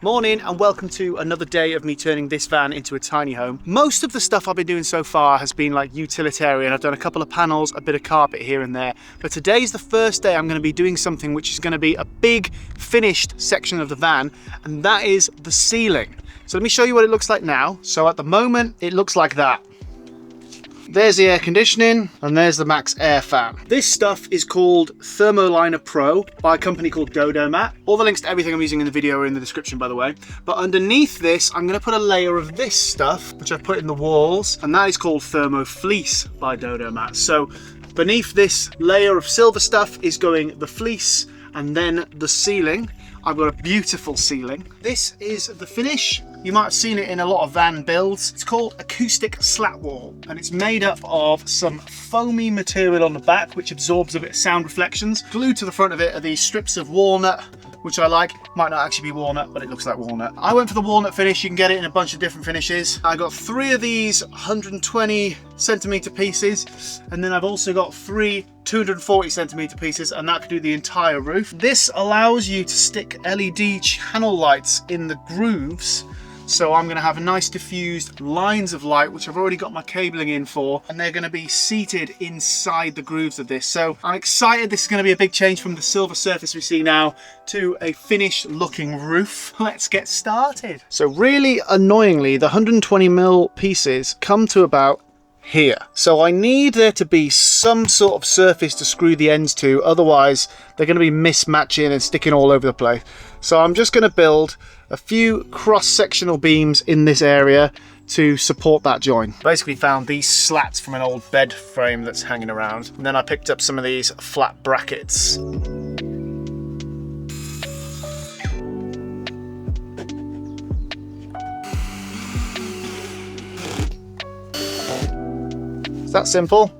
Morning and welcome to another day of me turning this van into a tiny home. Most of the stuff I've been doing so far has been like utilitarian. I've done a couple of panels, a bit of carpet here and there, but today's the first day I'm going to be doing something which is going to be a big finished section of the van, and that is the ceiling. So let me show you what it looks like now. So at the moment it looks like that. There's the air conditioning and there's the max air fan. This stuff is called Thermoliner Pro by a company called Dodomat. All the links to everything I'm using in the video are in the description, by the way. But underneath this, I'm gonna put a layer of this stuff, which I've put in the walls, and that is called Thermo Fleece by Dodomat. So beneath this layer of silver stuff is going the fleece and then the ceiling. I've got a beautiful ceiling. This is the finish. You might have seen it in a lot of van builds. It's called acoustic slat wall, and it's made up of some foamy material on the back which absorbs a bit of sound reflections. Glued to the front of it are these strips of walnut, which I like. Might not actually be walnut, but it looks like walnut. I went for the walnut finish. You can get it in a bunch of different finishes. I got 3 of these 120 centimeter pieces, and then I've also got 3 240 centimeter pieces, and that could do the entire roof. This allows you to stick LED channel lights in the grooves. So I'm going to have nice diffused lines of light, which I've already got my cabling in for, and they're going to be seated inside the grooves of this. So I'm excited. This is going to be a big change from the silver surface we see now to a finished looking roof. Let's get started. So really annoyingly, the 120mm pieces come to about here. So I need there to be some sort of surface to screw the ends to, otherwise they're going to be mismatching and sticking all over the place. So I'm just going to build a few cross-sectional beams in this area to support that joint. Basically found these slats from an old bed frame that's hanging around, and then I picked up some of these flat brackets. It's that simple.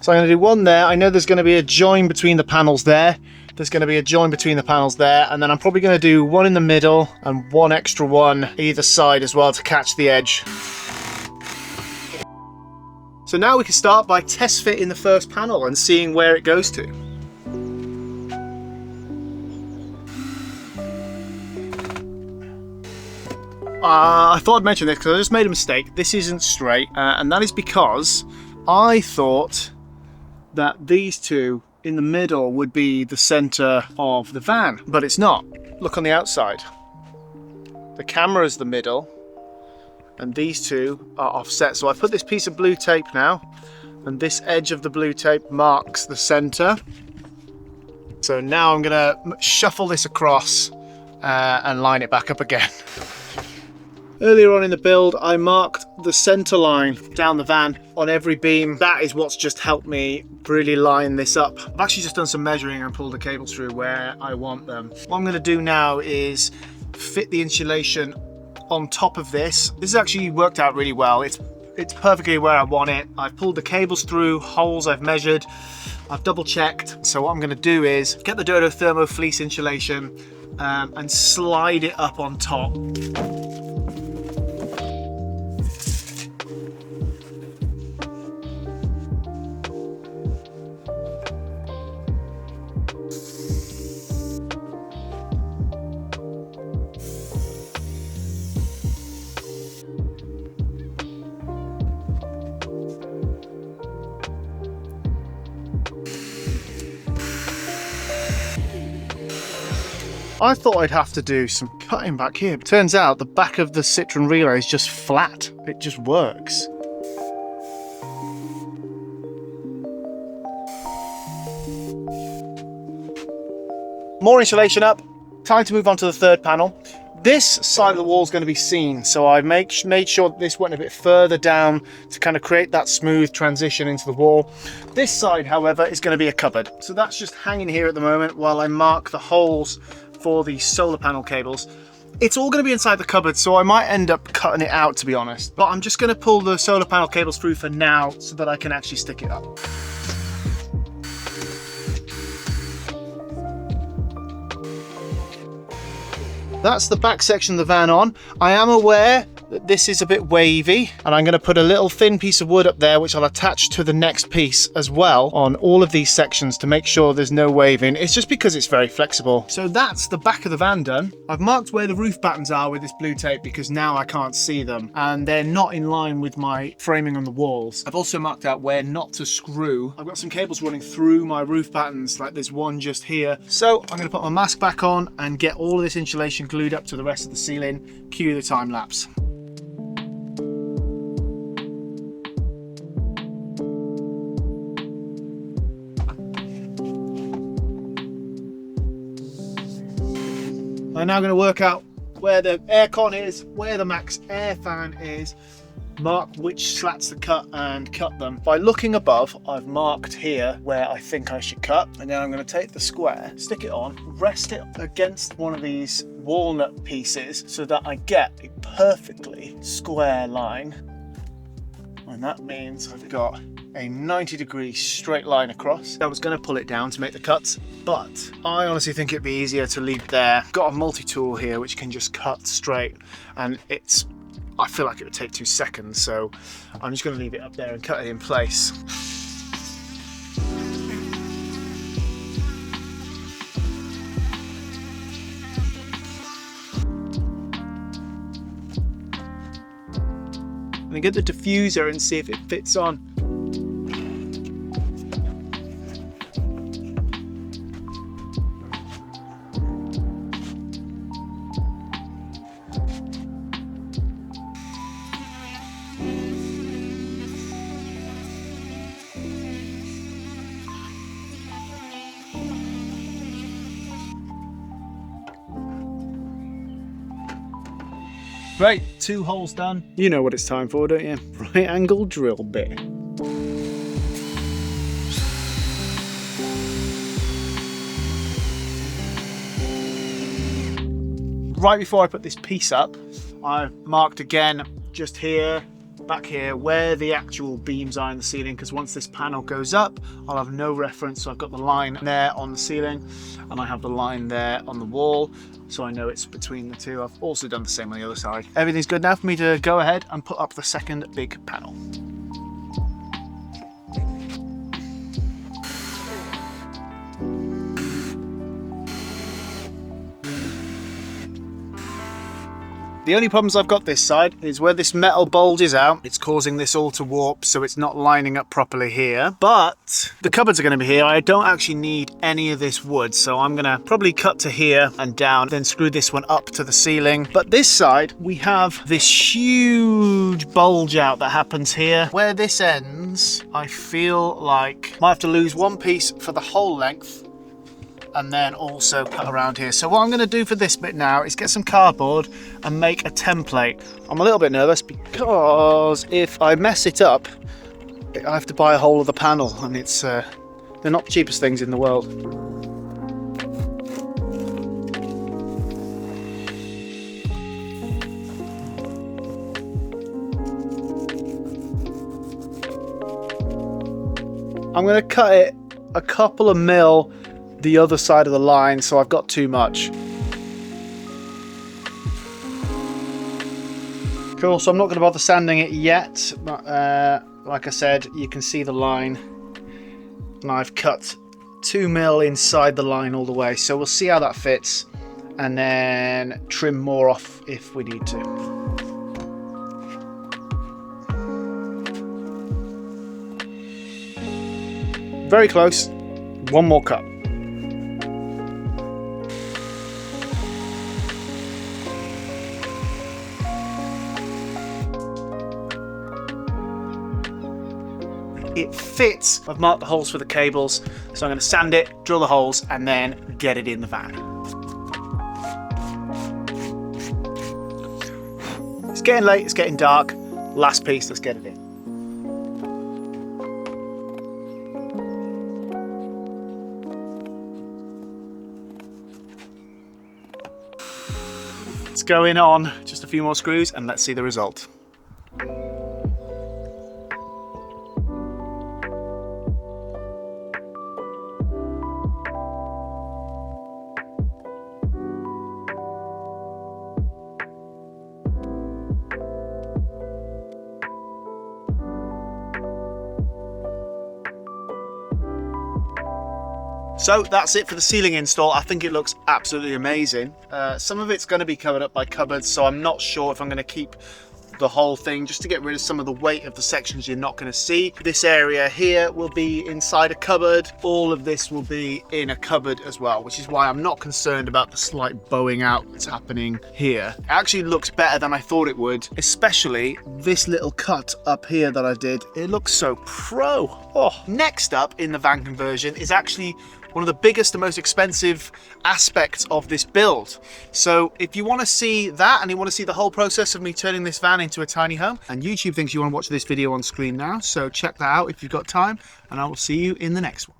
So I'm going to do one there. I know there's going to be a join between the panels there. There's going to be a join between the panels there, and then I'm probably going to do one in the middle and one extra one either side as well to catch the edge. So now we can start by test fitting the first panel and seeing where it goes to. I thought I'd mention this because I just made a mistake. This isn't straight, and that is because I thought that these two in the middle would be the center of the van, but it's not. Look on the outside. The camera is the middle, and these two are offset. So I put this piece of blue tape now, and this edge of the blue tape marks the center. So now I'm gonna shuffle this across and line it back up again. Earlier on in the build, I marked the center line down the van on every beam. That is what's just helped me really line this up. I've actually just done some measuring and pulled the cables through where I want them. What I'm gonna do now is fit the insulation on top of this. This has actually worked out really well. It's perfectly where I want it. I've pulled the cables through, holes I've measured, I've double checked. So what I'm gonna do is get the Dodo Thermo Fleece insulation and slide it up on top. I thought I'd have to do some cutting back here. Turns out the back of the Citroen relay is just flat. It just works. More insulation up. Time to move on to the third panel. This side of the wall is going to be seen, so I made sure that this went a bit further down to kind of create that smooth transition into the wall. This side, however, is going to be a cupboard. So that's just hanging here at the moment while I mark the holes for the solar panel cables. It's all going to be inside the cupboard, so I might end up cutting it out, to be honest. But I'm just going to pull the solar panel cables through for now so that I can actually stick it up. That's the back section of the van on. I am aware that this is a bit wavy, and I'm going to put a little thin piece of wood up there which I'll attach to the next piece as well on all of these sections to make sure there's no waving. It's just because it's very flexible. So that's the back of the van done. I've marked where the roof battens are with this blue tape because now I can't see them and they're not in line with my framing on the walls. I've also marked out where not to screw. I've got some cables running through my roof battens, like there's one just here. So I'm going to put my mask back on and get all of this insulation glued up to the rest of the ceiling. Cue the time lapse. I'm now going to work out where the aircon is, where the max air fan is, mark which slats to cut and cut them. By looking above, I've marked here where I think I should cut, and then I'm going to take the square, stick it on, rest it against one of these walnut pieces so that I get a perfectly square line. And that means I've got a 90-degree straight line across. I was going to pull it down to make the cuts, but I honestly think it'd be easier to leave there. Got a multi-tool here which can just cut straight, and I feel like it would take 2 seconds, so I'm just going to leave it up there and cut it in place. I'm going to get the diffuser and see if it fits on. Right, 2 holes done. You know what it's time for, don't you? Right angle drill bit. Right before I put this piece up, I've marked again just here, back here, where the actual beams are in the ceiling, because once this panel goes up, I'll have no reference. So I've got the line there on the ceiling, and I have the line there on the wall, so I know it's between the two. I've also done the same on the other side. Everything's good now for me to go ahead and put up the second big panel. The only problems I've got this side is where this metal bulges out. It's causing this all to warp, so it's not lining up properly here. But the cupboards are going to be here. I don't actually need any of this wood, so I'm going to probably cut to here and down, then screw this one up to the ceiling. But this side, we have this huge bulge out that happens here. Where this ends, I feel like I might have to lose one piece for the whole length, and then also cut around here. So what I'm going to do for this bit now is get some cardboard and make a template. I'm a little bit nervous because if I mess it up, I have to buy a whole other panel, and it's they're not the cheapest things in the world. I'm going to cut it a couple of mil the other side of the line, so I've got too much. Cool, so I'm not going to bother sanding it yet, but like I said, you can see the line, and I've cut 2 mil inside the line all the way, so we'll see how that fits and then trim more off if we need to. Very close, one more cut. It fits. I've marked the holes for the cables, so I'm going to sand it, drill the holes, and then get it in the van. It's getting late, it's getting dark. Last piece, let's get it in. It's going on, just a few more screws, and let's see the result. So that's it for the ceiling install. I think it looks absolutely amazing. Some of it's going to be covered up by cupboards, so I'm not sure if I'm going to keep the whole thing just to get rid of some of the weight of the sections you're not going to see. This area here will be inside a cupboard. All of this will be in a cupboard as well, which is why I'm not concerned about the slight bowing out that's happening here. It actually looks better than I thought it would, especially this little cut up here that I did. It looks so pro. Oh. Next up in the van conversion is actually one of the biggest and most expensive aspects of this build. So if you want to see that and you want to see the whole process of me turning this van into a tiny home, and YouTube thinks you want to watch this video on screen now, so check that out if you've got time, and I will see you in the next one.